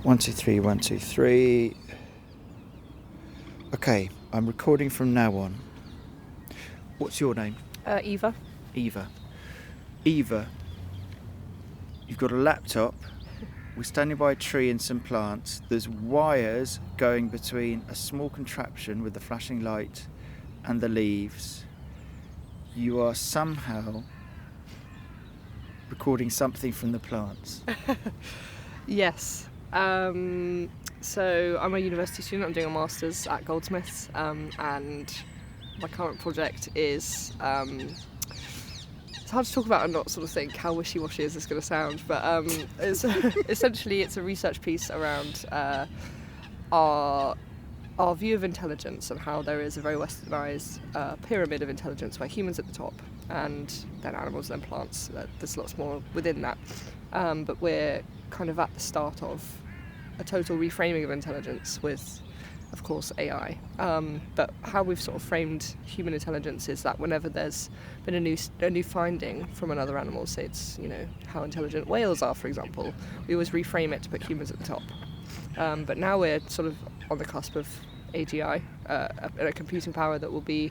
One, two, three, 1, 2, 3. Okay, I'm recording from now on. What's your name? Eva. Eva. Eva, you've got a laptop. We're standing by a tree and some plants. There's wires going between a small contraption with the flashing light and the leaves. You are somehow recording something from the plants. Yes. So I'm a university student. I'm doing a master's at Goldsmiths, and my current project is. It's hard to talk about and not sort of think how wishy-washy is this going to sound, but it's essentially it's a research piece around our view of intelligence and how there is a very westernised pyramid of intelligence where humans at the top and then animals, then plants. There's lots more within that, but we're kind of at the start of a total reframing of intelligence with, of course, AI. But how we've sort of framed human intelligence is that whenever there's been a new finding from another animal, say it's how intelligent whales are, for example, we always reframe it to put humans at the top. But now we're sort of on the cusp of AGI, a computing power that will be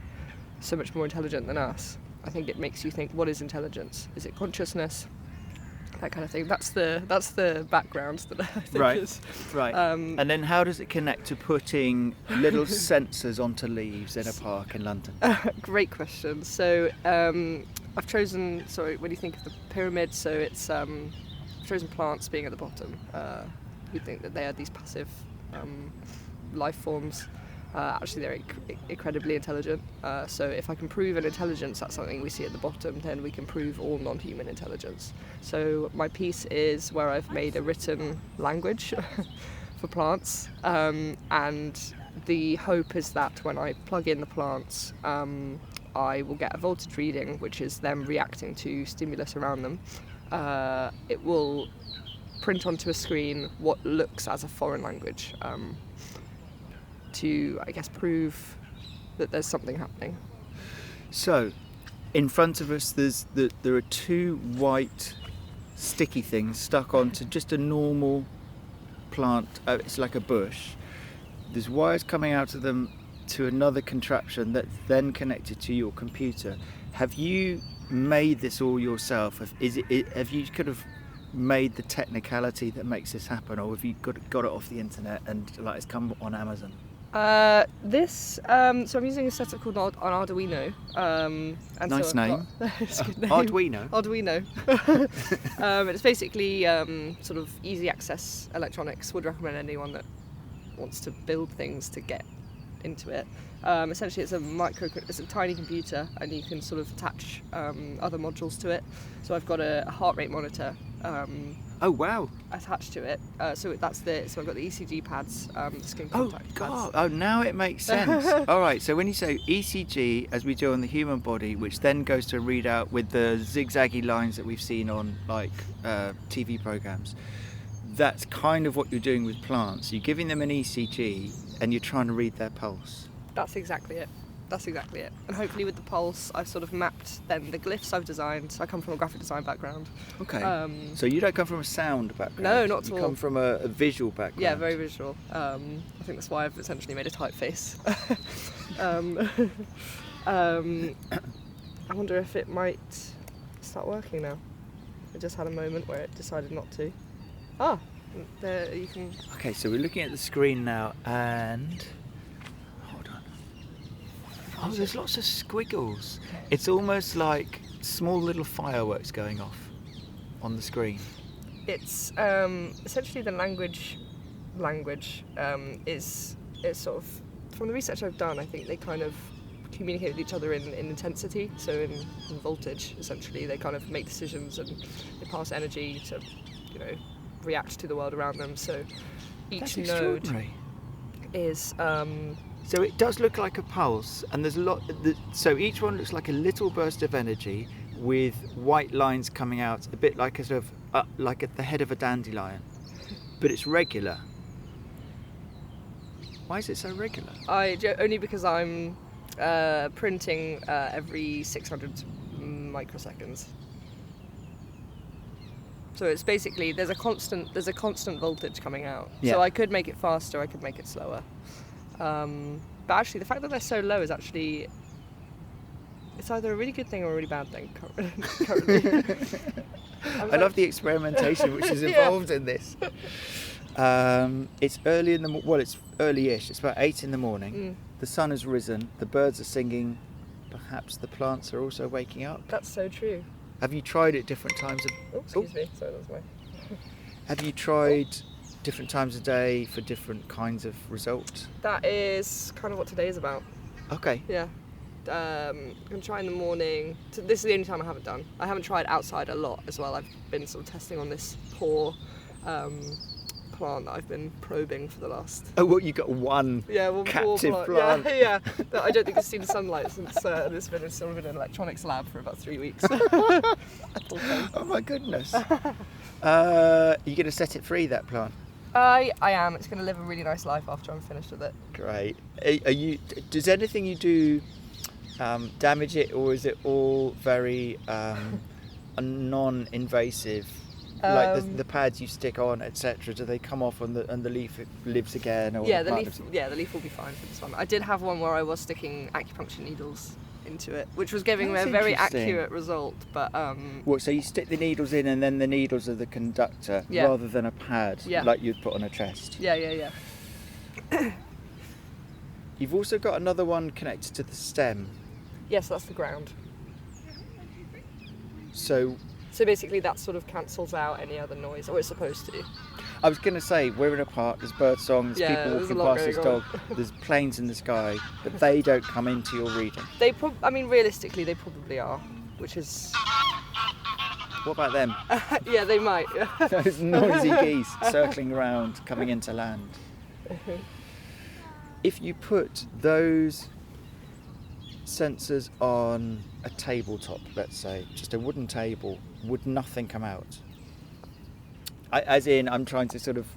so much more intelligent than us. I think it makes you think, what is intelligence? Is it consciousness? That kind of thing. That's the background that I think is. Right. And then how does it connect to putting little sensors onto leaves in a park in London? Great question. So I've chosen, when you think of the pyramid, so it's I've chosen plants being at the bottom. We think that they are these passive life forms. Actually, they're incredibly intelligent. So if I can prove an intelligence, that's something we see at the bottom, then we can prove all non-human intelligence. So my piece is where I've made a written language for plants, and the hope is that when I plug in the plants, I will get a voltage reading, which is them reacting to stimulus around them. It will print onto a screen what looks as a foreign language. To, I guess, prove that there's something happening. So, in front of us, there are two white sticky things stuck onto just a normal plant. It's like a bush. There's wires coming out of them to another contraption that's then connected to your computer. Have you made this all yourself? Have you kind of made the technicality that makes this happen, or have you got it off the internet and it's come on Amazon? So I'm using a setup called an Arduino. Nice name. It's a good name. Arduino. It's basically sort of easy access electronics. Would recommend anyone that wants to build things to get into it. Essentially, it's a tiny computer, and you can sort of attach other modules to it. So I've got a heart rate monitor. Oh wow! Attached to it, so I've got the ECG pads, the skin contact pads. Oh, now it makes sense. All right, so when you say ECG, as we do on the human body, which then goes to a readout with the zigzaggy lines that we've seen on TV programs, that's kind of what you're doing with plants. You're giving them an ECG, and you're trying to read their pulse. That's exactly it. And hopefully with the pulse, I've sort of mapped then the glyphs I've designed. So I come from a graphic design background. Okay. So you don't come from a sound background? No, not at all. You come from a visual background? Yeah, very visual. I think that's why I've essentially made a typeface. I wonder if it might start working now. I just had a moment where it decided not to. There you can... Okay, so we're looking at the screen now, and... Oh, there's lots of squiggles. It's almost like small little fireworks going off on the screen. It's essentially the language is sort of, from the research I've done, I think they kind of communicate with each other in intensity, so in voltage, essentially. They kind of make decisions and they pass energy to, react to the world around them. So each node is... So it does look like a pulse, and there's a lot. So each one looks like a little burst of energy with white lines coming out, a bit like a sort of like at the head of a dandelion, but it's regular. Why is it so regular? Only because I'm printing every 600 microseconds. So it's basically there's a constant voltage coming out. Yeah. So I could make it faster, I could make it slower. But actually, the fact that they're so low is actually it's either a really good thing or a really bad thing currently. I love the experimentation which is involved in this. It's early in the it's early-ish. It's about 8 in the morning. The sun has risen. The birds are singing. Perhaps the plants are also waking up. That's so true. Have you tried at different times of? Oh, excuse me. Sorry, that was my. Have you tried different times of day for different kinds of results? That is kind of what today is about. Okay. Yeah. I'm trying in the morning. This is the only time I haven't done. I haven't tried outside a lot as well. I've been sort of testing on this poor plant that I've been probing for the last. Oh, well, you got one captive plant. Yeah. That I don't think it's seen sunlight since it's been sort of in an electronics lab for about 3 weeks. Oh my goodness. Are you going to set it free, that plant? I am. It's going to live a really nice life after I'm finished with it. Great. Are you? Does anything you do damage it, or is it all very non-invasive? Like the pads you stick on, etc. Do they come off and the leaf lives again? Or the leaf will be fine for this one. I did have one where I was sticking acupuncture needles into it, which was giving me a very accurate result. But so you stick the needles in, and then the needles are the conductor, rather than a pad like you'd put on a chest. Yeah. You've also got another one connected to the stem. Yes, that's the ground. So basically that sort of cancels out any other noise, or it's supposed to. I was going to say, we're in a park, there's bird song, there's people walking past this dog, there's planes in the sky, but they don't come into your reading. Realistically, they probably are, which is... What about them? Yeah, they might. Those noisy geese circling around, coming into land. If you put those sensors on a tabletop, let's say, just a wooden table, would nothing come out? I'm trying to sort of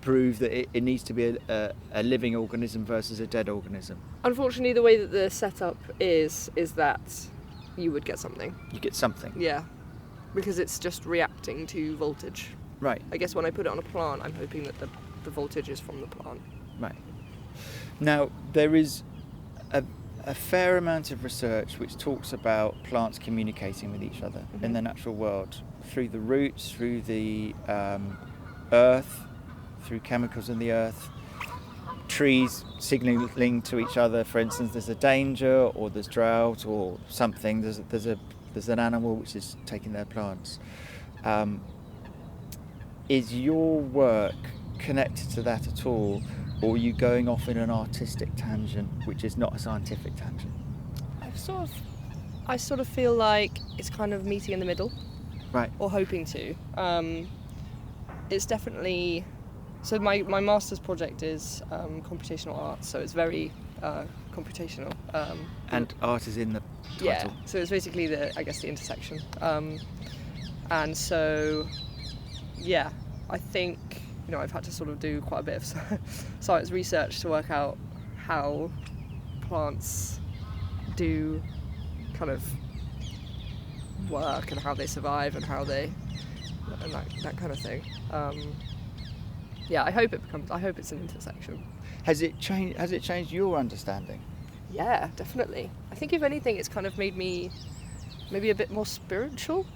prove that it needs to be a living organism versus a dead organism. Unfortunately, the way that the setup is that you would get something. You get something? Yeah, because it's just reacting to voltage. Right. I guess when I put it on a plant, I'm hoping that the voltage is from the plant. Right. Now, there is a fair amount of research which talks about plants communicating with each other in the natural world through the roots, through the earth, through chemicals in the earth, trees signalling to each other. For instance, there's a danger, or there's drought, or something. There's an animal which is taking their plants. Is your work connected to that at all? Or are you going off in an artistic tangent, which is not a scientific tangent? I sort of feel like it's kind of meeting in the middle. Right. Or hoping to. It's definitely... So my master's project is computational art, so it's very computational. And art is in the title. Yeah, so it's basically the intersection. And so, I think... I've had to sort of do quite a bit of science research to work out how plants do kind of work and how they survive and how they and that kind of thing. I hope it's an intersection. Has it changed your understanding? Yeah, definitely. I think if anything, it's kind of made me maybe a bit more spiritual.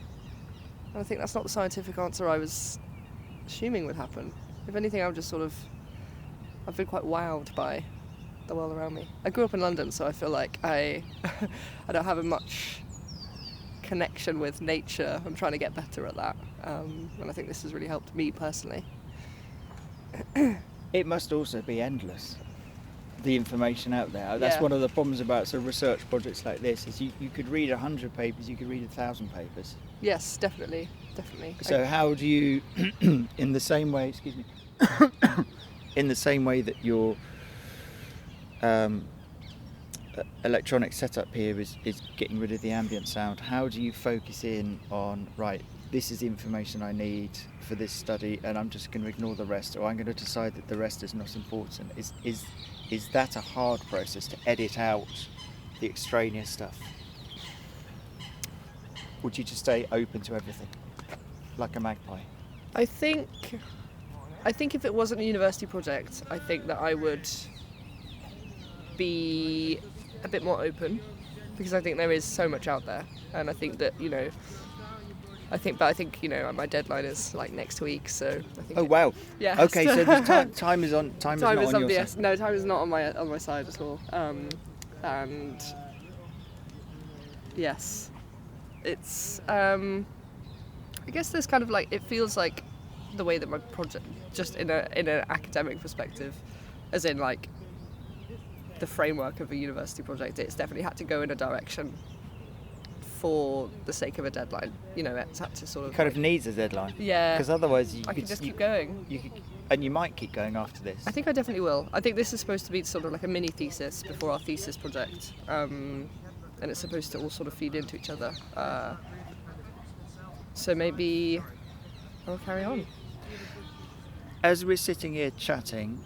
And I think that's not the scientific answer I was assuming would happen. If anything, I've been quite wowed by the world around me. I grew up in London, so I feel like I don't have a much connection with nature. I'm trying to get better at that, and I think this has really helped me personally. It must also be endless, the information out there. That's one of the problems about research projects like this, is you could read 100 papers, you could read 1,000 papers. Yes, definitely. So how do you, in the same way, in the same way that your electronic setup here is getting rid of the ambient sound, how do you focus in on, right, this is the information I need for this study, and I'm just going to ignore the rest, or I'm going to decide that the rest is not important? Is that a hard process to edit out the extraneous stuff? Would you just stay open to everything? like a magpie? I think if it wasn't a university project, I think that I would be a bit more open, because I think there is so much out there, and I think that I think my deadline is like next week, so I think. Oh wow! Yeah. Okay, so the time is on. Time is not on your side. No, time is not on my side at all. And yes, it's. I guess there's kind of like, it feels like the way that my project, just in an academic perspective, as in like the framework of a university project, it's definitely had to go in a direction for the sake of a deadline. It's had to sort of. It kind of needs a deadline. Yeah. Because otherwise I could just keep going. And you might keep going after this. I think I definitely will. I think this is supposed to be sort of like a mini thesis before our thesis project, and it's supposed to all sort of feed into each other. So maybe I'll carry on. As we're sitting here chatting,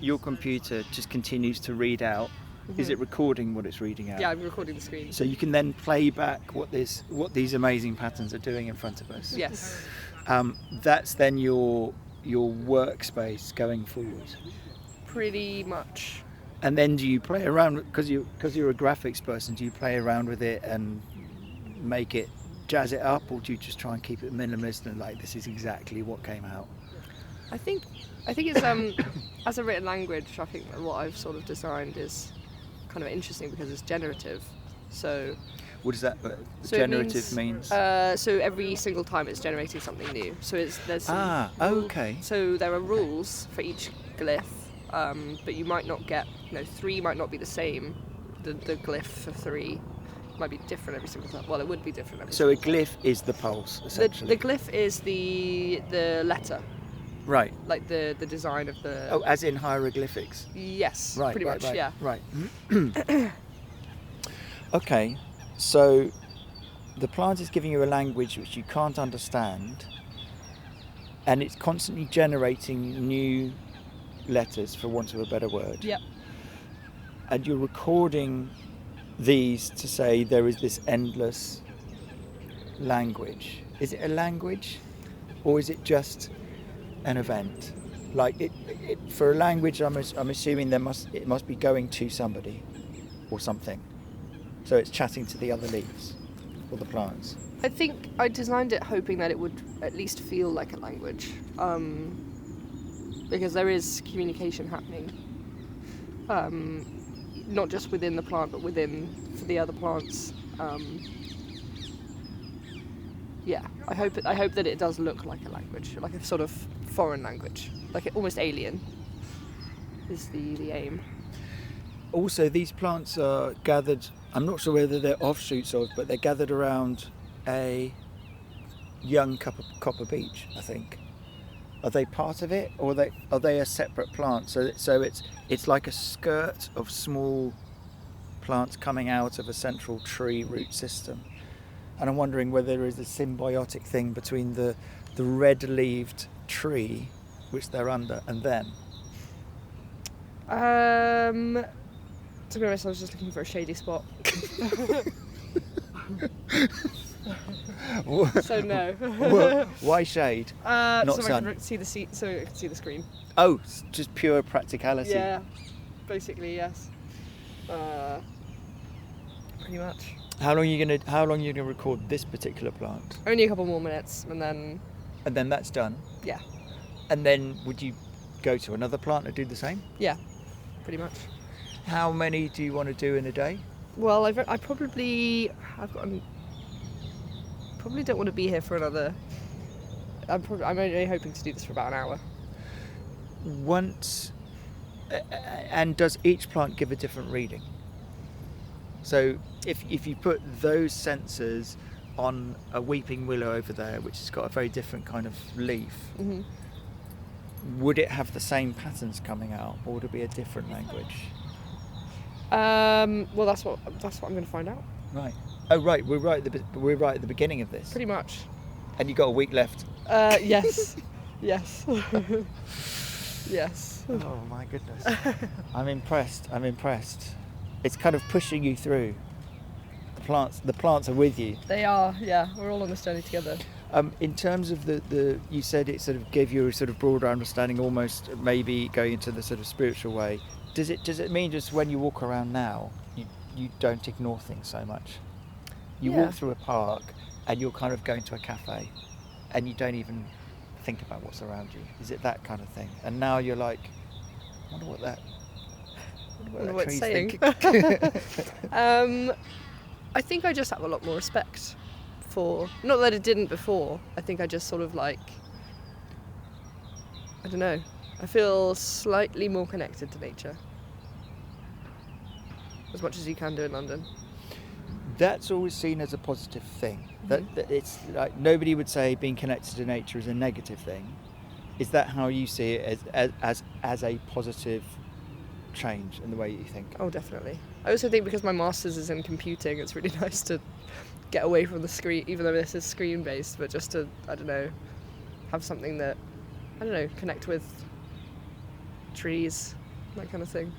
your computer just continues to read out. Mm-hmm. Is it recording what it's reading out? Yeah, I'm recording the screen. So you can then play back what these amazing patterns are doing in front of us. Yes. That's then your workspace going forward. Pretty much. And then do you play around, because you're a graphics person? Do you play around with it and make it, jazz it up, or do you just try and keep it minimalist and like this is exactly what came out? I think it's as a written language, I think that what I've sort of designed is kind of interesting because it's generative. So what does that generative means? So every single time it's generating something new. So there's some okay. So there are rules for each glyph, but you might not get 3 might not be the same. The glyph for 3 might be different every single time. Well, it would be different every So a single glyph is the pulse, essentially. The glyph is the letter. Right. Like the design of the. Oh, as in hieroglyphics. Yes. Right. Pretty much. Yeah. Right. Okay. So the plant is giving you a language which you can't understand, and it's constantly generating new letters, for want of a better word. Yep. And you're recording these to say there is this endless language. Is it a language, or is it just an event? Like it for a language, I'm assuming it must be going to somebody or something. So it's chatting to the other leaves or the plants. I think I designed it hoping that it would at least feel like a language, because there is communication happening, not just within the plant but for the other plants. Yeah, I hope that it does look like a language, like a sort of foreign language, like almost alien is the aim. Also, these plants are gathered, I'm not sure whether they're offshoots of, but they're gathered around a young copper beech, I think. Are they part of it, or are they a separate plant? So it's like a skirt of small plants coming out of a central tree root system. And I'm wondering whether there is a symbiotic thing between the red-leaved tree, which they're under, and them. To be honest, I was just looking for a shady spot. So no. Why shade? Not so sun. I can see the screen. Oh, just pure practicality. Yeah, basically yes. Pretty much. How long are you gonna record this particular plant? Only a couple more minutes, and then. And then that's done. Yeah. And then would you go to another plant and do the same? Yeah, pretty much. How many do you want to do in a day? Well, I probably don't want to be here for another. I'm only hoping to do this for about an hour. And does each plant give a different reading? So if you put those sensors on a weeping willow over there, which has got a very different kind of leaf, mm-hmm. would it have the same patterns coming out, or would it be a different language? Well, that's what I'm going to find out. Right. Oh, right. We're right at the beginning of this. Pretty much. And you've got a week left. Yes. Yes. Yes. Oh my goodness. I'm impressed. It's kind of pushing you through. The plants are with you. They are. Yeah. We're all on this journey together. In terms of the you said it sort of gave you a sort of broader understanding, almost maybe going into the sort of spiritual way. Does it mean just when you walk around now, you don't ignore things so much? You Yeah. walk through a park and you're kind of going to a cafe and you don't even think about what's around you. Is it that kind of thing? And now you're like, I wonder what that It's tree's saying. thinking. I think I just have a lot more respect for, not that it didn't before, I think I just sort of like, I don't know, I feel slightly more connected to nature. As much as you can do in London. That's always seen as a positive thing. That it's like nobody would say being connected to nature is a negative thing. Is that how you see it as a positive change in the way you think? Oh, definitely. I also think because my master's is in computing, it's really nice to get away from the screen, even though this is screen based, but just to, I don't know, have something that, I don't know, connect with trees, that kind of thing.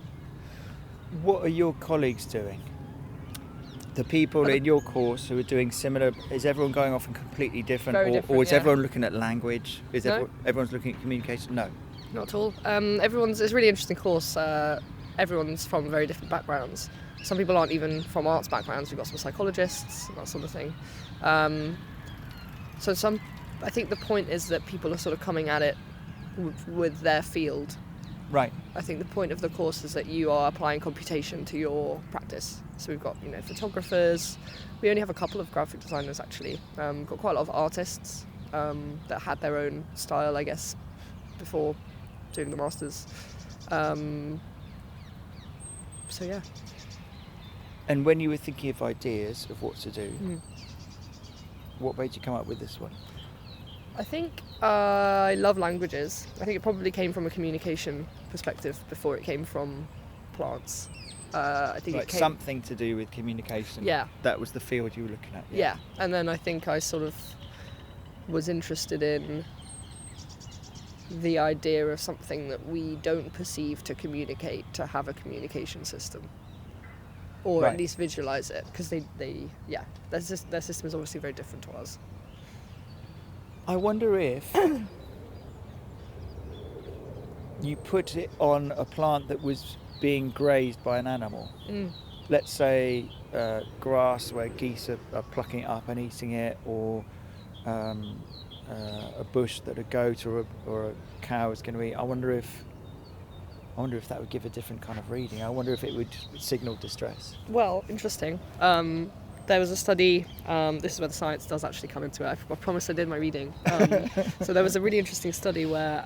What are your colleagues doing? The people in your course who are doing similar, is everyone going off in completely different, Very or different, is yeah. everyone looking at language? Is No. everyone's looking at communication? No. Not at all. It's a really interesting course. Everyone's from very different backgrounds. Some people aren't even from arts backgrounds. We've got some psychologists, that sort of thing. I think the point is that people are sort of coming at it with their field. Right. I think the point of the course is that you are applying computation to your practice. So we've got, photographers. We only have a couple of graphic designers actually. Got quite a lot of artists that had their own style, I guess, before doing the masters. So yeah. And when you were thinking of ideas of what to do, what made you come up with this one? I think I love languages. I think it probably came from a communication perspective before it came from plants. I think Like it came... something to do with communication. Yeah. That was the field you were looking at. Yeah, and then I think I sort of was interested in the idea of something that we don't perceive to communicate, to have a communication system. Or Right. at least visualise it, because their system is obviously very different to ours. I wonder if you put it on a plant that was being grazed by an animal. Let's say grass where geese are plucking it up and eating it, or a bush that a goat or a cow is going to eat. I wonder if that would give a different kind of reading. I wonder if it would signal distress. Well, interesting. There was a study, this is where the science does actually come into it. I promise I did my reading. So there was a really interesting study where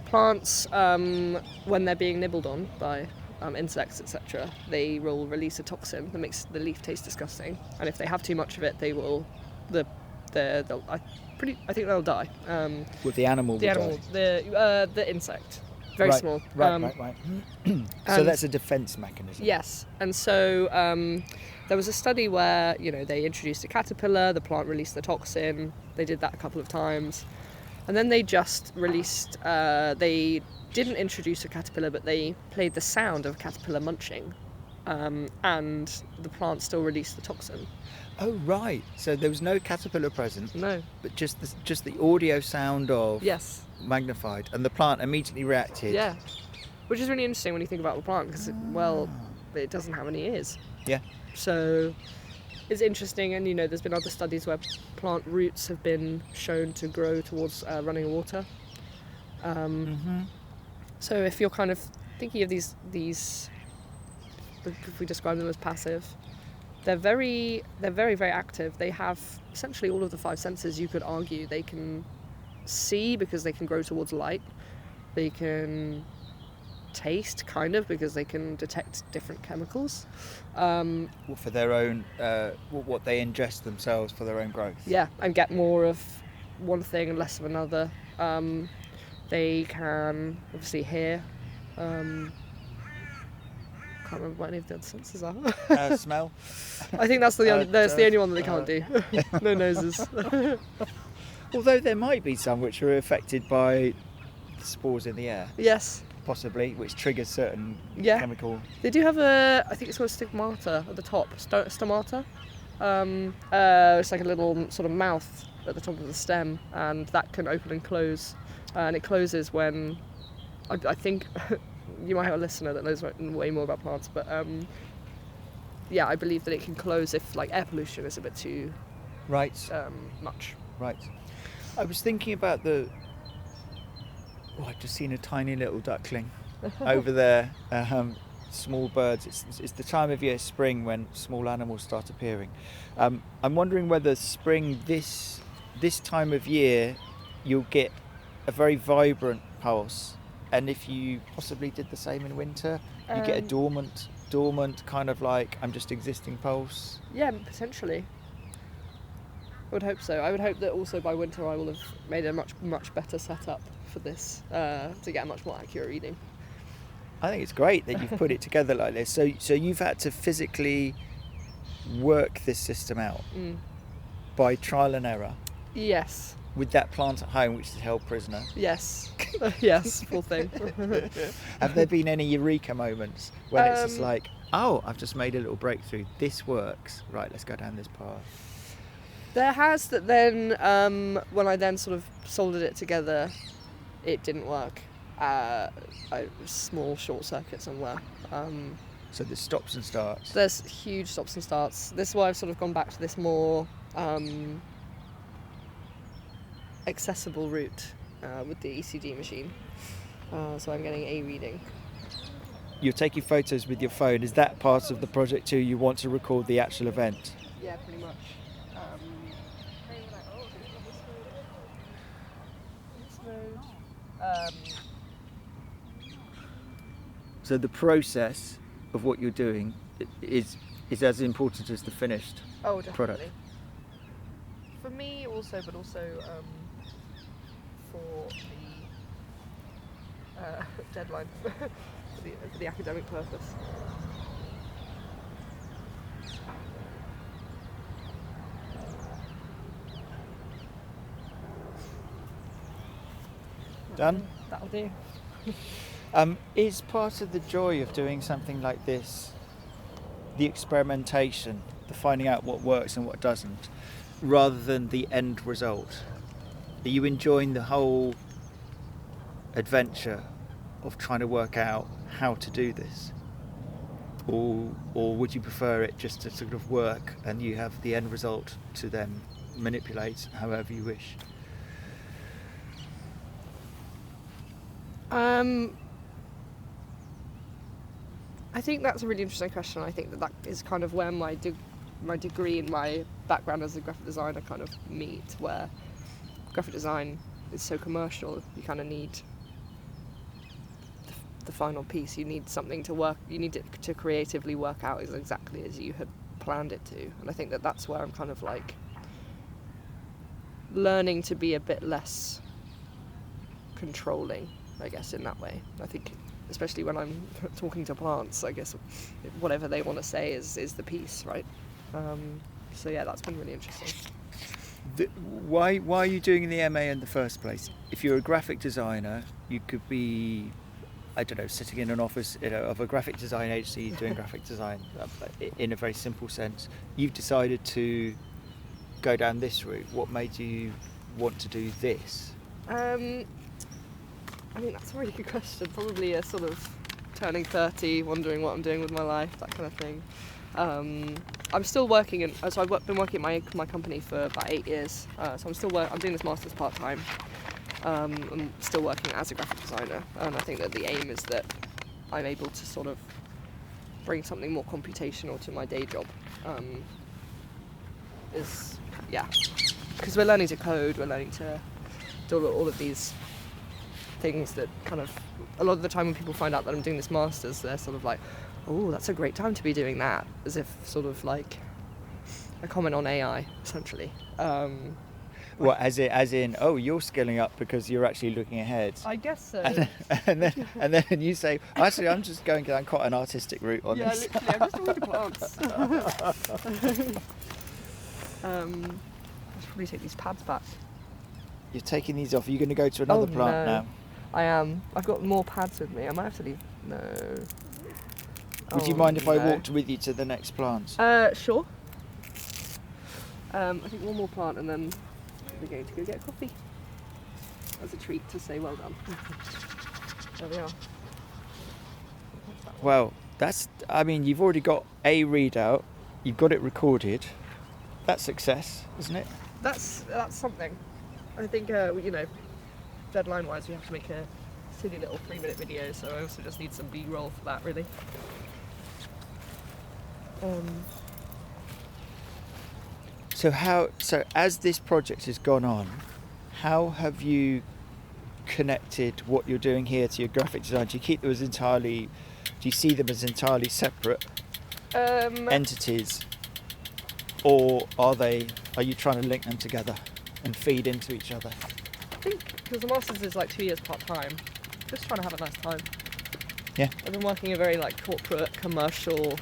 plants, when they're being nibbled on by insects, etc., they will release a toxin that makes the leaf taste disgusting. And if they have too much of it, they will, I think they'll die. With the animal. The insect. Very right, small. Right. So that's a defence mechanism. Yes, and so there was a study where they introduced a caterpillar, the plant released the toxin. They did that a couple of times, and then they just released. They didn't introduce a caterpillar, but they played the sound of a caterpillar munching, and the plant still released the toxin. Oh right. So there was no caterpillar present. No. But just the audio sound of. Yes. Magnified, and the plant immediately reacted. Yeah, which is really interesting when you think about the plant, because it doesn't have any ears. Yeah. So it's interesting, and there's been other studies where plant roots have been shown to grow towards running water. So if you're kind of thinking of these, if we describe them as passive, they're very, very active. They have essentially all of the five senses. You could argue they can see because they can grow towards light. They can taste, kind of, because they can detect different chemicals. For their own, what they ingest themselves for their own growth. Yeah, and get more of one thing and less of another. They can obviously hear. Can't remember what any of the other senses are. Smell. I think that's the only one that they can't do. No noses. Although there might be some which are affected by the spores in the air. Yes. Possibly, which triggers certain Yeah. chemical. They do have I think it's called stigmata at the top, stomata. It's like a little sort of mouth at the top of the stem, and that can open and close. And it closes when, I think, you might have a listener that knows way more about plants, but yeah, I believe that it can close if like air pollution is a bit too Right. much. Right. I was thinking about the. Oh, I've just seen a tiny little duckling over there. Small birds. It's the time of year, spring, when small animals start appearing. I'm wondering whether spring, this time of year, you'll get a very vibrant pulse, and if you possibly did the same in winter, you get a dormant kind of like I'm just existing pulse. Yeah, potentially. I would hope so. I would hope that also by winter I will have made a much better setup for this to get a much more accurate reading. I think it's great that you've put it together like this. So you've had to physically work this system out by trial and error. Yes. With that plant at home, which is held prisoner. Yes. Yes, full thing. Have there been any eureka moments when it's just like, oh, I've just made a little breakthrough. This works. Right, let's go down this path. There has, that then when I then sort of soldered it together, it didn't work. Small short circuit somewhere. So there's stops and starts. There's huge stops and starts. This is why I've sort of gone back to this more accessible route with the ECG machine. So I'm getting a reading. You're taking photos with your phone. Is that part of the project too? You want to record the actual event? Yeah, pretty much. So the process of what you're doing is as important as the finished product. For me also, but also for the deadline, for the academic purpose. Done? That'll do. Is part of the joy of doing something like this the experimentation, the finding out what works and what doesn't, rather than the end result? Are you enjoying the whole adventure of trying to work out how to do this? Or would you prefer it just to sort of work and you have the end result to then manipulate however you wish? I think that's a really interesting question. I think that is kind of where my degree and my background as a graphic designer kind of meet, where graphic design is so commercial, you kind of need the final piece. You need something to work, you need it to creatively work out exactly as you had planned it to. And I think that that's where I'm kind of like learning to be a bit less controlling, I guess, in that way. I think especially when I'm talking to plants, I guess whatever they want to say is the piece, right? So yeah, that's been really interesting. Why are you doing the MA in the first place? If you're a graphic designer, you could be, I don't know, sitting in an office of a graphic design agency doing graphic design in a very simple sense. You've decided to go down this route. What made you want to do this? I mean, that's a really good question. Probably a sort of turning 30, wondering what I'm doing with my life, that kind of thing. I'm still working, so I've been working at my company for about 8 years. So I'm doing this master's part-time. I'm still working as a graphic designer, and I think that the aim is that I'm able to sort of bring something more computational to my day job. Because we're learning to code, we're learning to do all of these things that kind of, a lot of the time when people find out that I'm doing this master's, they're sort of like, oh, that's a great time to be doing that, as if sort of like a comment on AI, essentially. Well, as in, oh, you're scaling up because you're actually looking ahead. I guess so. And then you say, actually, I'm just going down quite an artistic route on this. Yeah, literally, I'm just talking to plants. I should probably take these pads back. You're taking these off. Are you going to go to another plant now? I am. I've got more pads with me. I might have to leave. No. Would you mind if I walked with you to the next plant? Sure. I think one more plant and then we're going to go get coffee. As a treat to say well done. There we are. Well, you've already got a readout, you've got it recorded. That's success, isn't it? That's something. I think, deadline-wise, we have to make a silly little 3-minute video, so I also just need some B-roll for that, really. So as this project has gone on, how have you connected what you're doing here to your graphic design? Do you keep them as entirely? Do you see them as entirely separate entities, or are you trying to link them together and feed into each other? I think because the masters is like 2 years part-time, just trying to have a nice time. Yeah. I've been working a very like corporate, commercial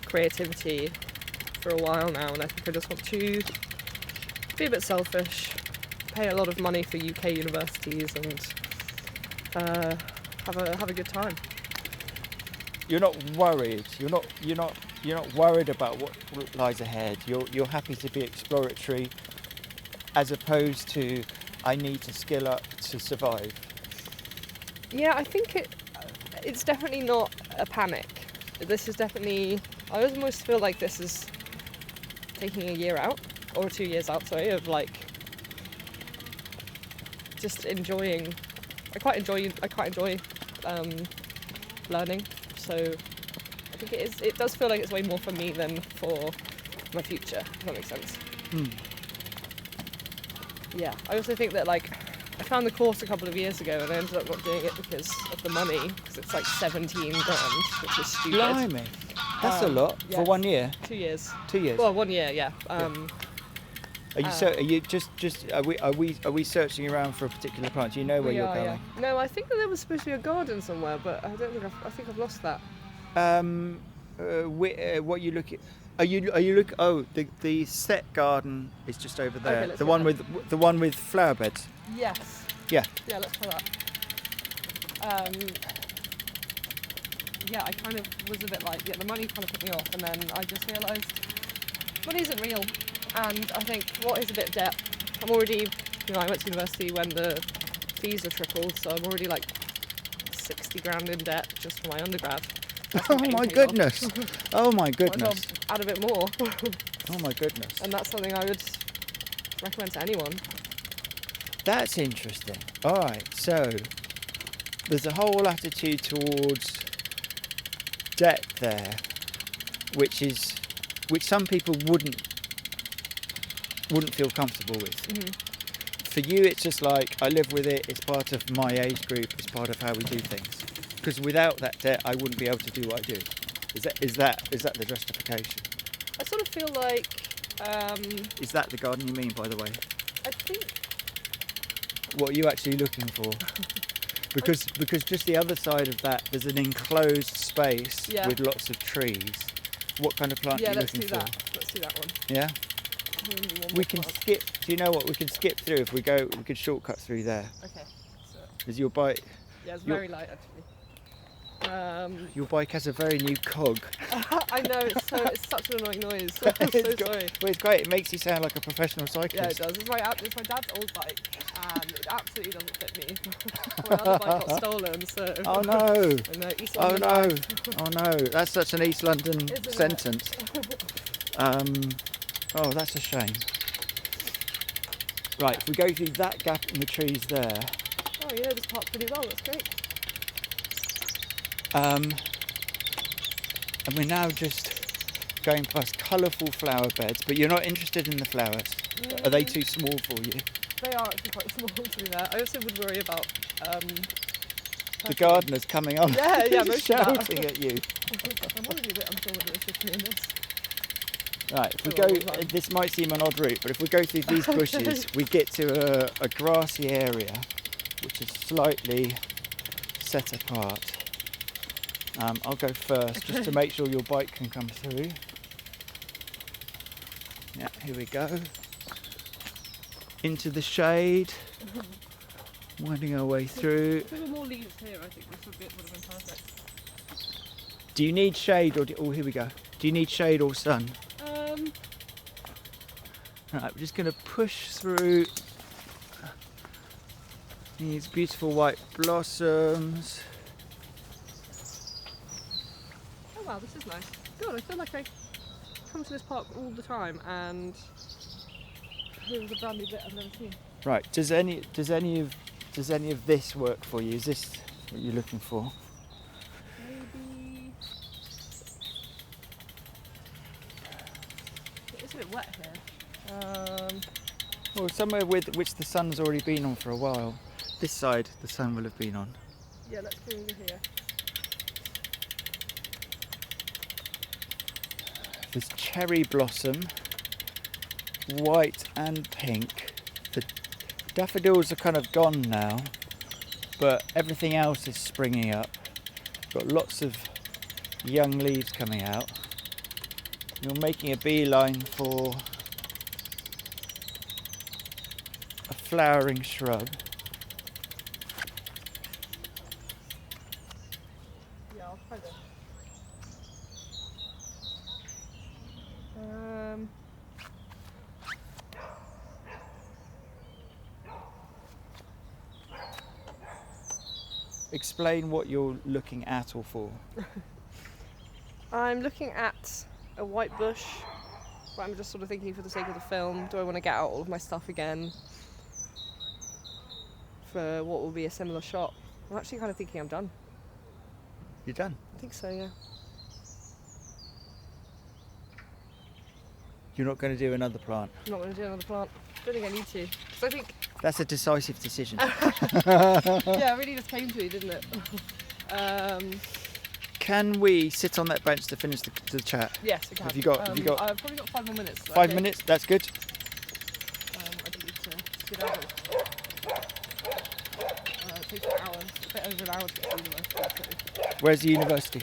creativity for a while now, and I think I just want to be a bit selfish, pay a lot of money for UK universities, and have a good time. You're not worried. You're not worried about what lies ahead. You're happy to be exploratory, as opposed to I need to skill up to survive. Yeah, I think it's definitely not a panic. This is definitely. I almost feel like this is taking a year out, or 2 years out, sorry, of like just enjoying. I quite enjoy learning. So I think it does feel like it's way more for me than for my future, if that makes sense. Yeah, I also think that like I found the course a couple of years ago and I ended up not doing it because of the money, because it's like 17 grand, which is stupid. Blimey, that's a lot for 1 year. 2 years. 2 years. Well, 1 year, yeah. Are we searching around for a particular plant? Do you know where you're going? Yeah. No, I think that there was supposed to be a garden somewhere, but I don't think I think I've lost that. What are you looking? Are you look? Oh, the set garden is just over there. Okay, the one with flower beds. Yes. Yeah. Yeah, let's try that. Yeah, I kind of was a bit like, the money kind of put me off, and then I just realised money isn't real. And I think what is a bit debt, I'm already, I went to university when the fees are tripled, so I'm already like 60 grand in debt just for my undergrad. Oh my goodness. Oh my goodness. Add a bit more. Oh my goodness. And that's something I would recommend to anyone. That's interesting. All right, so there's a whole attitude towards debt there, which some people wouldn't feel comfortable with. Mm-hmm. For you, it's just like, I live with it, it's part of my age group, it's part of how we do things. Because without that debt, I wouldn't be able to do what I do. Is that the justification? I sort of feel like... Is that the garden you mean, by the way? I think... What are you actually looking for? Because just the other side of that, there's an enclosed space with lots of trees. What kind of plant are you looking for? Yeah, let's do that one. Yeah? We can skip. Do you know what? We can skip through if we go. We could shortcut through there. Okay. So, is your bike? Yeah, it's very light actually. Your bike has a very new cog. I know, it's such an annoying noise. I'm so sorry. Well, it's great. It makes you sound like a professional cyclist. Yeah, it does. It's my dad's old bike, and it absolutely doesn't fit me. My other bike got stolen, so. Oh no! East London life. Oh no! That's such an East London sentence. Oh, that's a shame. Right, if we go through that gap in the trees there. Oh, you know this part pretty well. That's great. And we're now just going past colourful flower beds, but you're not interested in the flowers. Are they too small for you? They are actually quite small to be there. I also would worry about the gardeners coming up shouting at you. I'm already a bit unsure whether it's just me in this. Right, if we go, this might seem an odd route, but if we go through these bushes, we get to a grassy area, which is slightly set apart. I'll go first, just to make sure your bike can come through. Yeah, here we go. Into the shade, winding our way through. If there were more leaves here, I think this would have been perfect. Do you need shade or? Oh, here we go. Do you need shade or sun? Right, we're just going to push through these beautiful white blossoms. Oh wow, this is nice. God, I feel like I come to this park all the time and here's a brand new bit I've never seen. Right, does any of this work for you? Is this what you're looking for? Maybe it is a bit wet here. Well, somewhere with which the sun's already been on for a while. This side the sun will have been on. Yeah, let's go over here. There's cherry blossom, white and pink. The daffodils are kind of gone now, but everything else is springing up. Got lots of young leaves coming out. You're making a beeline for a flowering shrub. Yeah, I'll try this. Explain what you're looking at or for. I'm looking at a white bush, but I'm just sort of thinking for the sake of the film, do I want to get out all of my stuff again for what will be a similar shot? I'm actually kind of thinking I'm done. You're done. I think so, yeah. You're not going to do another plant. I'm not going to do another plant. I don't think I need to. Because I think, That's a decisive decision. yeah, it really just came to me, didn't it? Can we sit on that bench to finish the chat? Yes, I can. Have you got- I've probably got 5 more minutes. 5 minutes? That's good. I do need to skedaddle. It takes an hour, a bit over an hour to get to university. Where's the university?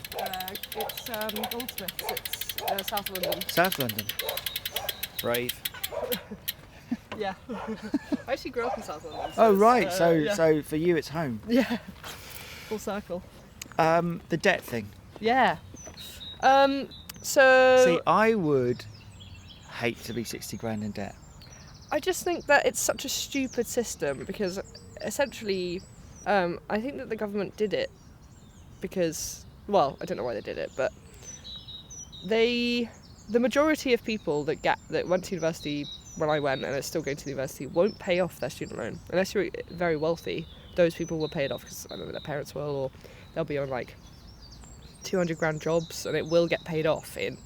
It's Goldsmiths, it's South London. South London. Brave. Yeah. I actually grew up in South London. Oh it's, right, yeah. so for you it's home. Yeah. Full circle. The debt thing. Yeah. So See, I would hate to be 60 grand in debt. I just think that it's such a stupid system because essentially I think that the government did it because, well, I don't know why they did it, but the majority of people that went to university when I went and are still going to the university won't pay off their student loan unless you're very wealthy. Those people will pay it off because I don't know, their parents will, or they'll be on like 200 grand jobs and it will get paid off in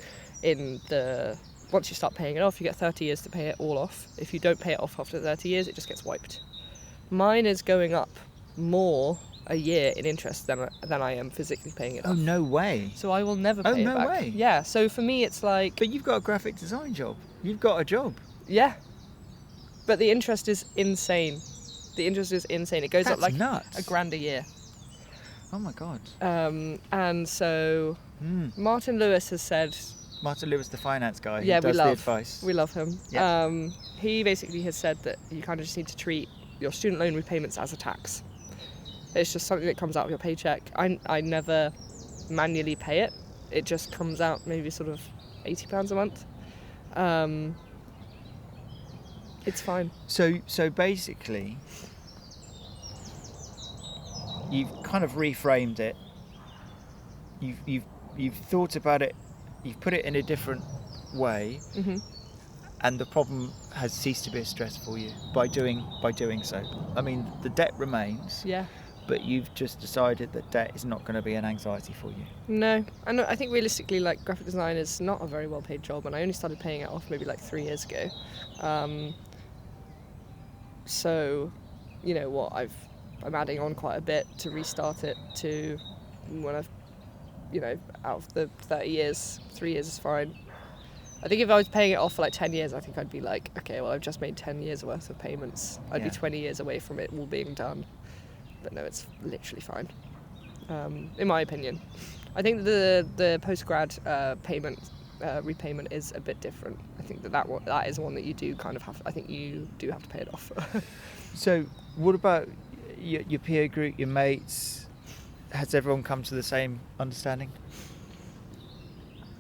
the once you start paying it off. You get 30 years to pay it all off. If you don't pay it off after 30 years, it just gets wiped. Mine is going up more a year in interest than I am physically paying it off. Oh no way. So I will never pay it no back. way. Yeah, so for me it's like, But you've got a graphic design job. You've got a job. yeah. But the interest is insane. The interest is insane. It goes That's up like nuts. a grand a year. Oh my god. And so Martin Lewis has said, Martin Lewis, the finance guy, yeah, who does we love the advice. We love him. Yeah. He basically has said that you kind of just need to treat your student loan repayments as a tax. It's just something that comes out of your paycheck. I never manually pay it. It just comes out maybe sort of £80 a month. It's fine. So basically, you've kind of reframed it. You've thought about it. You've put it in a different way, and the problem has ceased to be a stress for you by doing so. I mean, the debt remains. Yeah. But you've just decided that debt is not going to be an anxiety for you. No, and I think realistically, like, graphic design is not a very well paid job, and I only started paying it off maybe like 3 years ago. So, you know what, I'm adding on quite a bit to restart it to when I've, you know, out of the 30 years, 3 years is fine. I think if I was paying it off for like 10 years, I think I'd be like, okay, well, I've just made 10 years worth of payments. I'd be 20 years away from it all being done. But no, it's literally fine, in my opinion. I think the post-grad repayment is a bit different. I think that is one that you do kind of have. I think you do have to pay it off. So, what about your peer group, your mates? Has everyone come to the same understanding?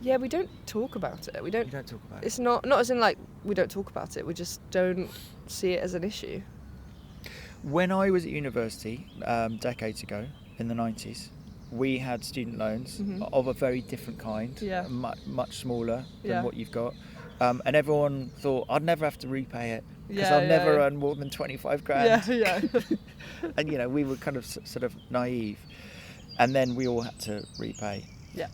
Yeah, we don't talk about it. We don't. You don't talk about it. It's not as in like we don't talk about it. We just don't see it as an issue. When I was at university decades ago in the 90s, we had student loans of a very different kind, Yeah. much smaller than Yeah. what you've got. And everyone thought, I'd never have to repay it because Yeah, I'll never yeah. earn more than 25 grand. Yeah. And, you know, we were kind of sort of naive. And then we all had to repay. Yeah.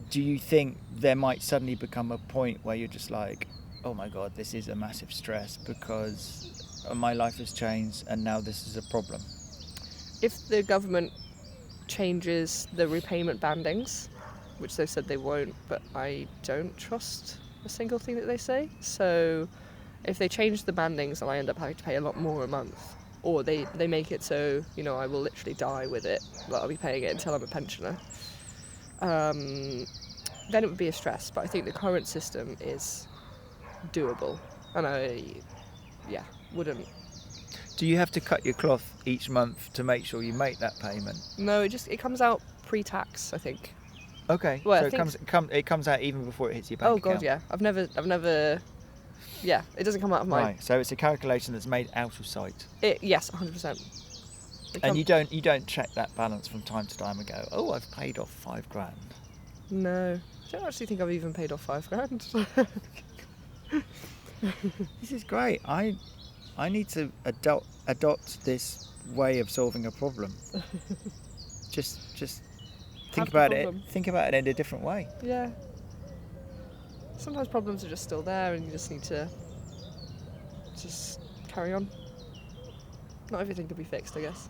Do you think there might suddenly become a point where you're just like, oh my God, this is a massive stress because my life has changed and now this is a problem? If the government changes the repayment bandings, which they said they won't, but I don't trust a single thing that they say. So if they change the bandings and I end up having to pay a lot more a month, or they make it so, you know, I will literally die with it, but I'll be paying it until I'm a pensioner, then it would be a stress. But I think the current system is doable, and I wouldn't. Do you have to cut your cloth each month to make sure you make that payment? No, it comes out pre-tax, I think. Okay, Well, so it comes out even before it hits your bank account. Oh God, yeah. I've never. Yeah, it doesn't come out of my. Right, so it's a calculation that's made out of sight. Yes, 100%. And you don't check that balance from time to time and go, oh, I've paid off $5,000. No, I don't actually think I've even paid off $5,000. This is great. I need to adopt this way of solving a problem. just think about it. Think about it in a different way. Yeah. Sometimes problems are just still there, and you just need to just carry on. Not everything can be fixed, I guess.